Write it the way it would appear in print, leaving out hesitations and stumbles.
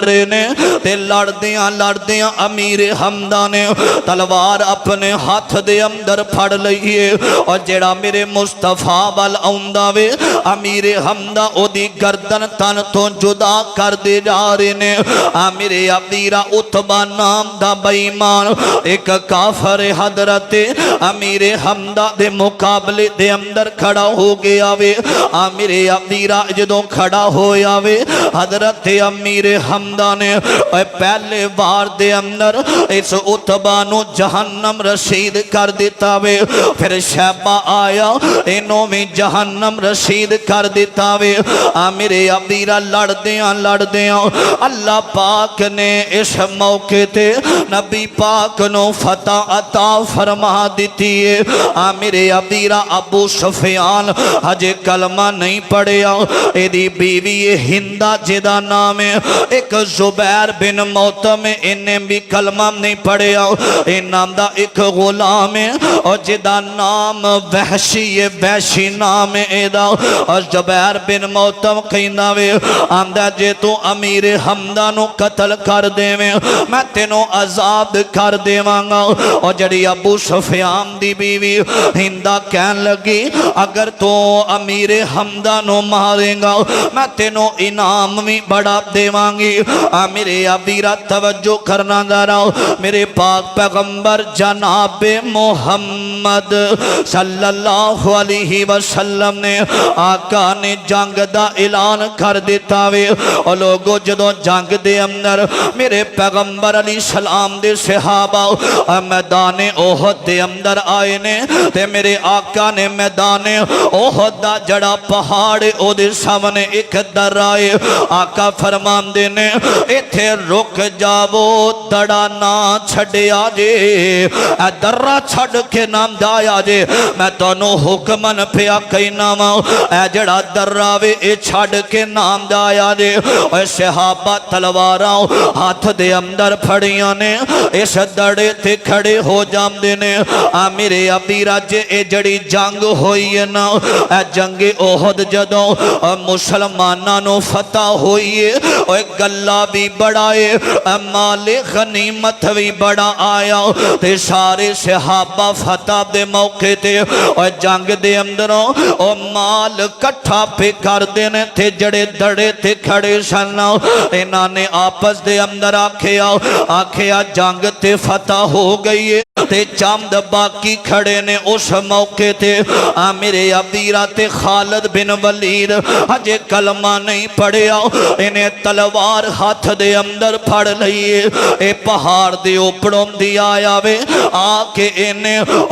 गुजरे ने ते लड़दियां लड़दियां अमीर हमदा ने तलवार अपने हाथ दे अंदर फड़ लईए और जेड़ा मेरे मुस्तफा वाल आउंदा वे अमीर हमदा ओदी गर्दन तन तो जुदा कर दे जा रहे ने। मेरे अमीरा उतबा नाम दा बेईमान एक काफर हजरत अमीर हमदा दे मुकाबले दे अंदर खड़ा हो गया वे। मेरे अमीरा जदों खड़ा होया वे हजरत अमीर हमदा ने पहले बार दे अंदर इस उतबा नू जहन्नम रसीद कर दिता वे। फिर शैबा आया इनों भी जहन्नम रसीद कर दिता वे। मेरे अमीरा लड़दियां लड़दियां अल्लाह पाक ने इस मौके ते नबी पाक नो फतह अता फरमा दी है। मेरे अमीरा अबू सुफियान हजे कलमा नहीं पढ़िया। एदी बीवी हिंदा जिदा नाम है। एक जुबैर बिन मौतम इन्हें भी कलमा नहीं पढ़िया। नाम दा एक गुलाम है और जिदा नाम वहशी है, वहशी नाम है एदा। और जुबैर बिन मौतम कहंदा वे आंदा जे तू अमीर हमदा नु कतल कर देवे मैं तेनों आजाद कर देवांगा। और जड़ी अबू सुफियान दी बीवी हिंदा कहन लगी अगर तू अमीर हमदा नु मारेगा मैं तेनों इनाम भी बड़ा देवांगी। मेरे अबीरा तवज्जो करना जरा मेरे पाक पैगंबर जनाब मोहम्मद सल्लल्लाहु अलैहि वसल्लम ने आका ने जंग दा ऐलान कर दिता वे। और लोगों जदों जंग दे अंदर मेरे पैगंबर अली सलाम दे सहाबा मैदान ओहद दे अंदर आए ने ते मेरे आका ने मैदान ओहद दा जड़ा पहाड़ ओदे सामने एक दर्रा है। आका फरमांदे ने इथे रुक जावो दड़ा ना छड़िया जे दर्रा छड़ के नाम जाया जे मैं तैनूं हुक्मन पिया कहना वा ए जड़ा दर्रा वे ए छड़ के नाम जाया जे। और सहाबा तलवारां हाथ दे अंदर फड़ियां ने इस दड़े ते खड़े हो जांदे ने। मेरे अबीरा जे ए जड़ी जंग होई है ना ए जंगे ओहद जदों मुसलमानां नूं फतह होई है और गल्ला भी बड़ा है माले गनीमत भी बड़ा आया ते सारे सहाबा फतह दे मौके ते और जंग दे अंदरों और माल कट्ठा पे कर देने थे जड़े दड़े थे खड़े सन। इन्हां ने आपस दे अंदर आखिया जंग ते फतह हो गई है ते चंद बाकी खड़े ने उस मौके ते। मेरे अबीरा ते खालिद बिन वलीद हजे कलमा नहीं पढ़िया। इन्हें तलवार हाथ दे अंदर फड़ लई ए पहाड़ दे उपरों दी आया वे आके इन्हें